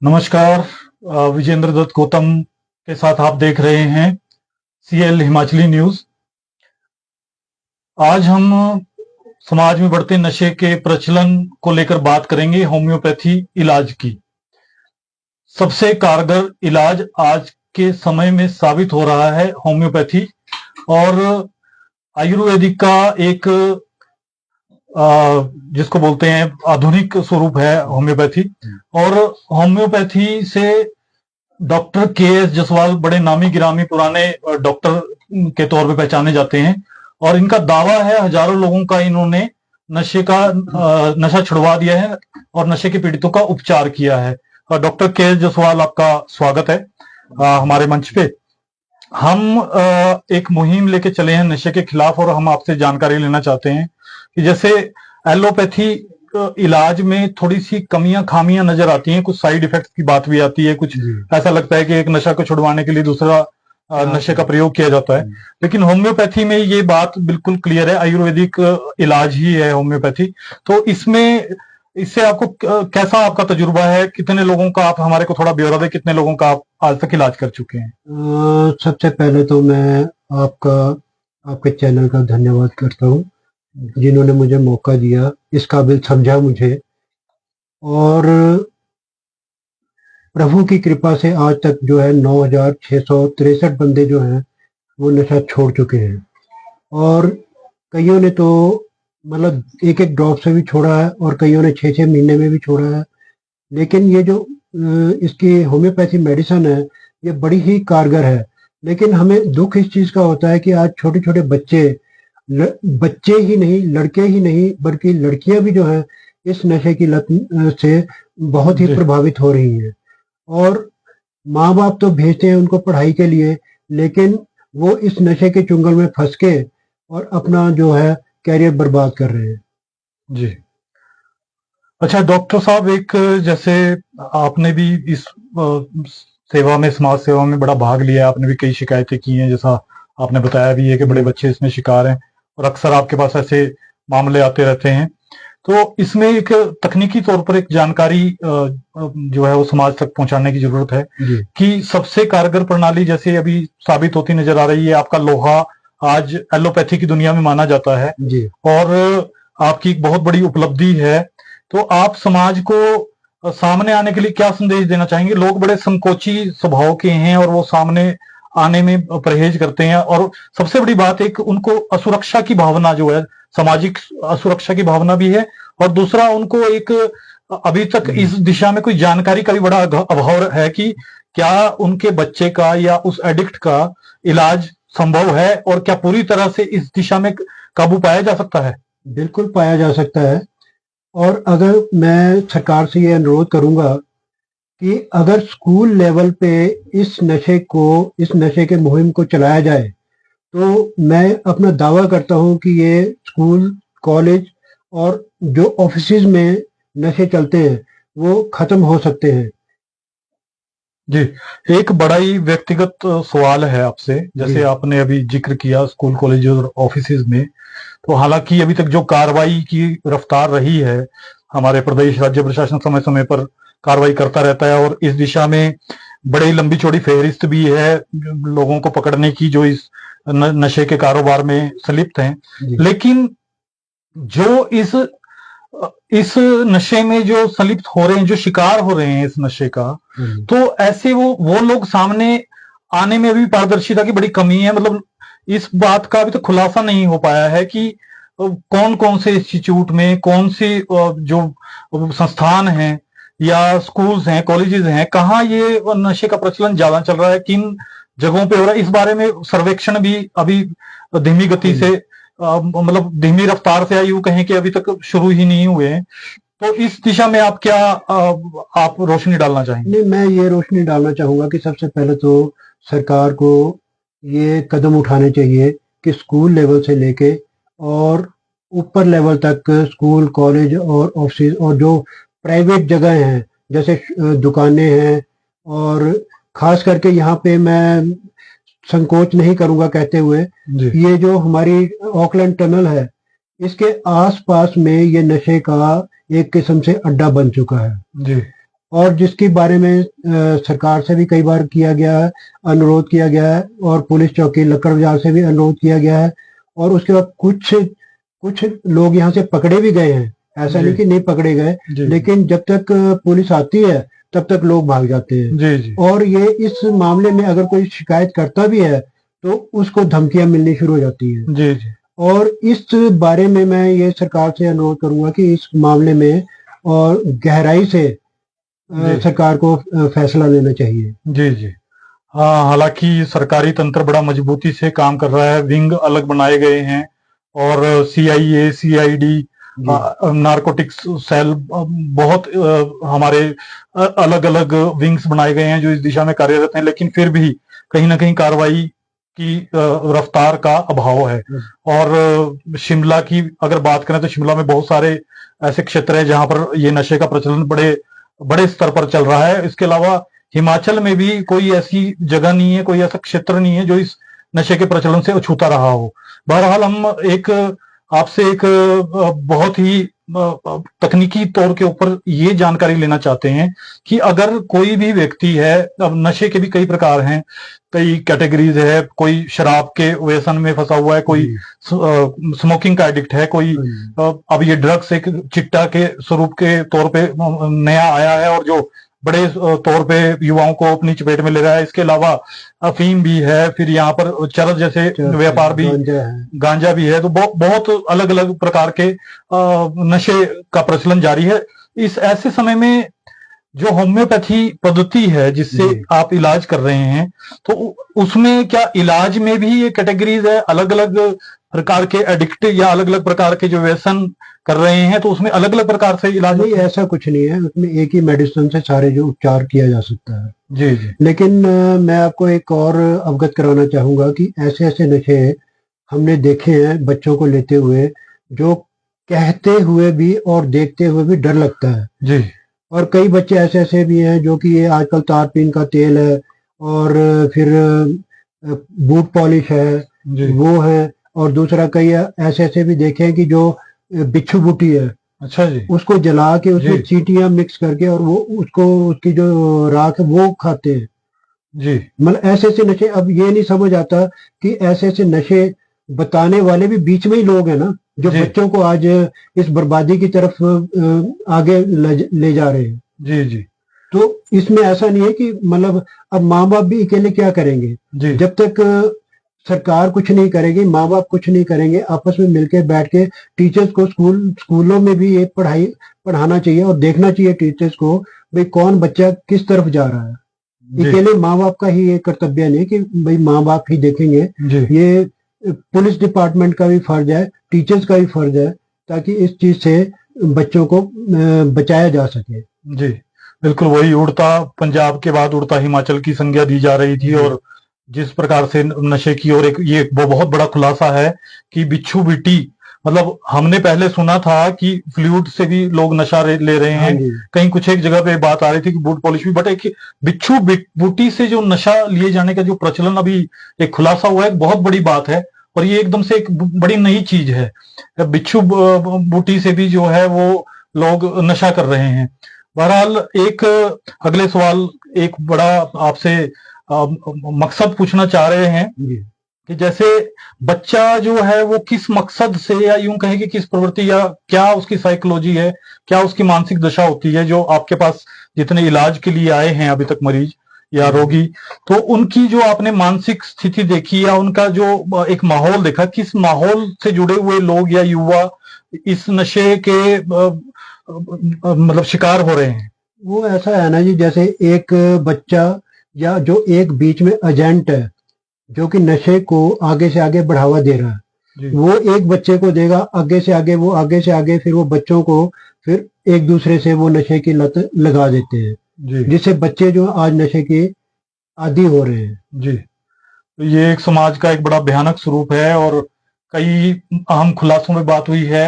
नमस्कार। विजेंद्र दत्त गौतम के साथ आप देख रहे हैं सीएल हिमाचली न्यूज। आज हम समाज में बढ़ते नशे के प्रचलन को लेकर बात करेंगे, होम्योपैथी इलाज की। सबसे कारगर इलाज आज के समय में साबित हो रहा है होम्योपैथी, और आयुर्वेदिक का एक जिसको बोलते हैं आधुनिक स्वरूप है होम्योपैथी। और होम्योपैथी से डॉक्टर के.एस. जसवाल बड़े नामी गिरामी पुराने डॉक्टर के तौर पे पहचाने जाते हैं, और इनका दावा है हजारों लोगों का इन्होंने नशा छुड़वा दिया है और नशे के पीड़ितों का उपचार किया है। Doctor KS. जसवाल, आपका स्वागत है हमारे मंच पे। हम एक मुहिम लेके चले हैं नशे के खिलाफ, और हम आपसे जानकारी लेना चाहते हैं कि जैसे एलोपैथी इलाज में थोड़ी सी कमियां खामियां नजर आती हैं, कुछ साइड इफेक्ट्स की बात भी आती है, कुछ ऐसा लगता है कि एक नशा को छुड़वाने के लिए दूसरा नशे का प्रयोग किया जाता है। लेकिन होम्योपैथी में ये बात बिल्कुल क्लियर है, आयुर्वेदिक इलाज ही है होम्योपैथी। तो इससे आपको कैसा आपका तजुर्बा है? कितने लोगों का, आप हमारे को थोड़ा ब्यौरा दें, कितने लोगों का आप आज तक इलाज कर चुके हैं? सबसे पहले तो मैं आपके चैनल का धन्यवाद करता हूँ, जिन्होंने मुझे मौका दिया, इस काबिल समझा मुझे। और प्रभु की कृपा से आज तक जो है 9,663 बंदे जो हैं वो नशा छोड़ चुके हैं, और कईयों ने तो मतलब एक एक ड्रॉप से भी छोड़ा है, और कईयों ने 6-6 महीने में भी छोड़ा है। लेकिन ये जो इसकी होम्योपैथी मेडिसिन है, ये बड़ी ही कारगर है। लेकिन हमें दुख इस चीज का होता है कि आज छोटे छोटे बच्चे ही नहीं, लड़के ही नहीं, बल्कि लड़कियां भी जो हैं इस नशे की लत से बहुत ही प्रभावित हो रही हैं। और माँ बाप तो भेजते हैं उनको पढ़ाई के लिए, लेकिन वो इस नशे के चुंगल में फंस के और अपना जो है कैरियर बर्बाद कर रहे हैं। जी। अच्छा डॉक्टर साहब, एक जैसे आपने भी इस सेवा में, समाज सेवा में बड़ा भाग लिया, आपने भी कई शिकायतें की हैं, जैसा आपने बताया भी है कि बड़े बच्चे इसमें शिकार हैं, और अक्सर आपके पास ऐसे मामले आते रहते हैं। तो इसमें एक तकनीकी तौर पर एक जानकारी जो है वो समाज तक पहुंचाने की जरूरत है कि सबसे कारगर प्रणाली जैसे अभी साबित होती नजर आ रही है, आपका लोहा आज एलोपैथी की दुनिया में माना जाता है और आपकी एक बहुत बड़ी उपलब्धि है। तो आप समाज को सामने आने के लिए क्या संदेश देना चाहेंगे? लोग बड़े संकोची स्वभाव के हैं और वो सामने आने में परहेज करते हैं, और सबसे बड़ी बात एक उनको असुरक्षा की भावना जो है, सामाजिक असुरक्षा की भावना भी है, और दूसरा उनको एक अभी तक इस दिशा में कोई जानकारी का भी बड़ा अभाव है कि क्या उनके बच्चे का या उस एडिक्ट का इलाज संभव है, और क्या पूरी तरह से इस दिशा में काबू पाया जा सकता है? बिल्कुल पाया जा सकता है। और अगर मैं सरकार से ये अनुरोध करूंगा कि अगर स्कूल लेवल पे इस नशे के मुहिम को चलाया जाए, तो मैं अपना दावा करता हूं कि ये स्कूल, कॉलेज और जो ऑफिसेज में नशे चलते हैं वो खत्म हो सकते हैं। जी, एक बड़ा ही व्यक्तिगत सवाल है आपसे, जैसे आपने अभी जिक्र किया स्कूल, कॉलेज और ऑफिसेज में, तो हालांकि अभी तक जो कार्रवाई की रफ्तार रही है, हमारे प्रदेश राज्य प्रशासन समय समय पर कार्रवाई करता रहता है, और इस दिशा में बड़ी लंबी चौड़ी फहरिस्त भी है लोगों को पकड़ने की जो इस नशे के कारोबार में संलिप्त हैं। लेकिन जो इस नशे में जो संलिप्त हो रहे हैं, जो शिकार हो रहे हैं इस नशे का, तो ऐसे वो लोग सामने आने में भी पारदर्शिता की बड़ी कमी है। मतलब इस बात का अभी तक खुलासा नहीं हो पाया है कि कौन कौन से इंस्टीट्यूट में, कौन सी जो संस्थान हैं या स्कूल्स हैं, कॉलेजेस हैं, कहाँ ये नशे का प्रचलन ज्यादा चल रहा है, किन जगहों पे हो रहा है। इस बारे में सर्वेक्षण भी अभी धीमी गति से, मतलब धीमी रफ्तार से, यूं कहें कि अभी तक शुरू ही नहीं हुए हैं। तो इस दिशा में आप क्या आप रोशनी डालना चाहेंगे? नहीं, मैं ये रोशनी डालना चाहूंगा कि सबसे पहले तो सरकार को ये कदम उठाने चाहिए कि स्कूल लेवल से लेके और ऊपर लेवल तक, स्कूल, कॉलेज और ऑफिस और जो प्राइवेट जगह हैं जैसे दुकानें हैं, और खास करके यहाँ पे मैं संकोच नहीं करूंगा कहते हुए, ये जो हमारी ऑकलैंड टनल है, इसके आसपास में ये नशे का एक किस्म से अड्डा बन चुका है। जी और जिसके बारे में सरकार से भी कई बार किया गया है, अनुरोध किया गया है, और पुलिस चौकी लक्कड़ बाजार से भी अनुरोध किया गया है, और उसके बाद कुछ कुछ लोग यहाँ से पकड़े भी गए हैं, ऐसा जी नहीं कि नहीं पकड़े गए, जी लेकिन जब तक पुलिस आती है तब तक लोग भाग जाते हैं। जी जी और ये इस मामले में अगर कोई शिकायत करता भी है तो उसको धमकियां मिलनी शुरू हो जाती हैं। जी जी और इस बारे में मैं ये सरकार से अनुरोध करूंगा कि इस मामले में और गहराई से जी सरकार को फैसला लेना चाहिए। जी जी। हाँ, हालांकि सरकारी तंत्र बड़ा मजबूती से काम कर रहा है, विंग अलग बनाए गए हैं और CIA, CID, जी नारकोटिक्स सेल, बहुत हमारे अलग अलग विंग्स बनाए गए हैं जो इस दिशा में कार्यरत हैं, लेकिन फिर भी कहीं ना कहीं कार्रवाई की रफ्तार का अभाव है। और शिमला की अगर बात करें तो शिमला में बहुत सारे ऐसे क्षेत्र हैं जहां पर ये नशे का प्रचलन बड़े बड़े स्तर पर चल रहा है। इसके अलावा हिमाचल में भी कोई ऐसी जगह नहीं है, कोई ऐसा क्षेत्र नहीं है जो इस नशे के प्रचलन से अछूता रहा हो। बहरहाल हम एक आपसे एक बहुत ही तकनीकी तौर के ऊपर ये जानकारी लेना चाहते हैं कि अगर कोई भी व्यक्ति है, अब नशे के भी कई प्रकार हैं, कई कैटेगरीज है, कोई शराब के व्यसन में फंसा हुआ है, कोई स्मोकिंग का एडिक्ट है, कोई अब ये ड्रग्स एक चिट्टा के स्वरूप के तौर पे नया आया है और जो बड़े तौर पे युवाओं को अपनी चपेट में ले रहा है। इसके अलावा अफीम भी है, फिर यहाँ पर चरस जैसे व्यापार भी, गांजा भी है। तो बहुत अलग अलग प्रकार के नशे का प्रचलन जारी है। इस ऐसे समय में जो होम्योपैथी पद्धति है जिससे आप इलाज कर रहे हैं, तो उसमें क्या इलाज में भी ये कैटेगरीज है, अलग अलग प्रकार के एडिक्ट या अलग अलग प्रकार के जो व्यसन कर रहे हैं, तो उसमें अलग अलग प्रकार से इलाज? नहीं, ऐसा कुछ नहीं है, उसमें एक ही मेडिसिन से सारे जो उपचार किया जा सकता है। जी जी। लेकिन मैं आपको एक और अवगत कराना चाहूंगा कि ऐसे ऐसे नशे हमने देखे हैं बच्चों को लेते हुए, जो कहते हुए भी और देखते हुए भी डर लगता है। जी। और कई बच्चे ऐसे ऐसे भी हैं जो कि ये आजकल तारपीन का तेल है, और फिर बूट पॉलिश है, वो है, और दूसरा कई ऐसे ऐसे भी देखे हैं कि जो बिच्छू बूटी है, अच्छा जी, उसको जला के उसमें चींटियां मिक्स करके और वो उसको उसकी जो राख है वो खाते हैं जी। मतलब ऐसे ऐसे नशे। अब ये नहीं समझ आता कि ऐसे ऐसे नशे बताने वाले भी बीच में ही लोग हैं ना, जो बच्चों को आज इस बर्बादी की तरफ आगे ले जा रहे हैं। जी जी। तो इसमें ऐसा नहीं है कि मतलब अब माँ बाप भी अकेले क्या करेंगे, जब तक सरकार कुछ नहीं करेगी, माँ बाप कुछ नहीं करेंगे, आपस में मिलकर बैठ के टीचर्स को स्कूलों में भी ये पढ़ाना चाहिए और देखना चाहिए टीचर्स को भाई कौन बच्चा किस तरफ जा रहा है। अकेले माँ बाप का ही ये कर्तव्य नहीं कि भाई माँ बाप ही देखेंगे, ये पुलिस डिपार्टमेंट का भी फर्ज है, टीचर्स का भी फर्ज है, ताकि इस चीज से बच्चों को बचाया जा सके। जी बिल्कुल, वही उड़ता पंजाब के बाद उड़ता हिमाचल की संज्ञा दी जा रही थी। और जिस प्रकार से नशे की और एक ये बहुत बड़ा खुलासा है कि बिच्छू बिटी, मतलब हमने पहले सुना था कि फ्लूइड से भी लोग नशा ले रहे हैं, कहीं कुछ एक जगह पे बात आ रही थी कि बूट पॉलिश भी, बट एक बिच्छू बूटी से जो नशा लिए जाने का जो प्रचलन अभी एक खुलासा हुआ है, एक बहुत बड़ी बात है। और ये एकदम से एक बड़ी नई चीज है, बिच्छू बूटी से भी जो है वो लोग नशा कर रहे हैं। बहरहाल एक अगले सवाल एक बड़ा आपसे मकसद पूछना चाह रहे हैं कि जैसे बच्चा जो है वो किस मकसद से, या यूं कहें कि किस प्रवृत्ति, या क्या उसकी साइकोलॉजी है, क्या उसकी मानसिक दशा होती है, जो आपके पास जितने इलाज के लिए आए हैं अभी तक मरीज या रोगी, तो उनकी जो आपने मानसिक स्थिति देखी या उनका जो एक माहौल देखा, किस माहौल से जुड़े हुए लोग या युवा इस नशे के मतलब शिकार हो रहे हैं? वो ऐसा है ना जी, जैसे एक बच्चा या जो एक बीच में एजेंट है जो कि नशे को आगे से आगे बढ़ावा दे रहा है, वो एक बच्चे को देगा आगे से आगे, वो आगे से आगे, फिर वो बच्चों को फिर एक दूसरे से वो नशे की लत लगा देते हैं, जिससे बच्चे जो आज नशे के आदी हो रहे हैं। जी, तो ये एक समाज का एक बड़ा भयानक स्वरूप है और कई अहम खुलासों में बात हुई है,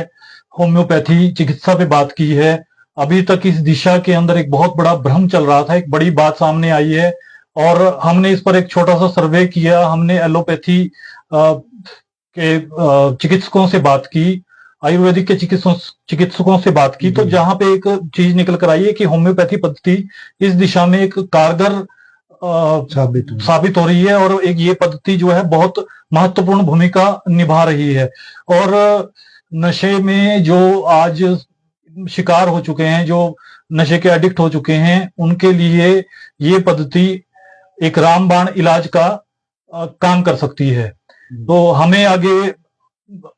होम्योपैथी चिकित्सा पे बात की है। अभी तक इस दिशा के अंदर एक बहुत बड़ा भ्रम चल रहा था, एक बड़ी बात सामने आई है और हमने इस पर एक छोटा सा सर्वे किया। हमने एलोपैथी के चिकित्सकों से बात की आयुर्वेदिक के चिकित्सकों से बात की, तो जहां पे एक चीज निकल कर आई है कि होम्योपैथी पद्धति इस दिशा में एक कारगर साबित हो रही है, और एक ये पद्धति जो है बहुत महत्वपूर्ण भूमिका निभा रही है। और नशे में जो आज शिकार हो चुके हैं, जो नशे के एडिक्ट हो चुके हैं, उनके लिए ये पद्धति एक रामबाण इलाज का काम कर सकती है। तो हमें आगे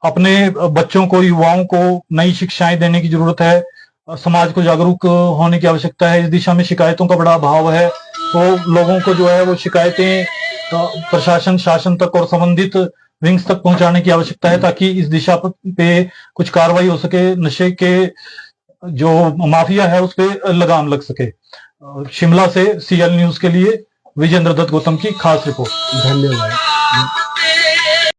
अपने बच्चों को, युवाओं को नई शिक्षाएं देने की जरूरत है, समाज को जागरूक होने की आवश्यकता है। इस दिशा में शिकायतों का बड़ा अभाव है, तो लोगों को जो है वो शिकायतें प्रशासन, शासन तक और संबंधित विंग्स तक पहुंचाने की आवश्यकता है, ताकि इस दिशा पे कुछ कार्रवाई हो सके, नशे के जो माफिया है उस पर लगाम लग सके। शिमला से CL न्यूज के लिए विजेंद्र दत्त गौतम की खास रिपोर्ट। धन्यवाद।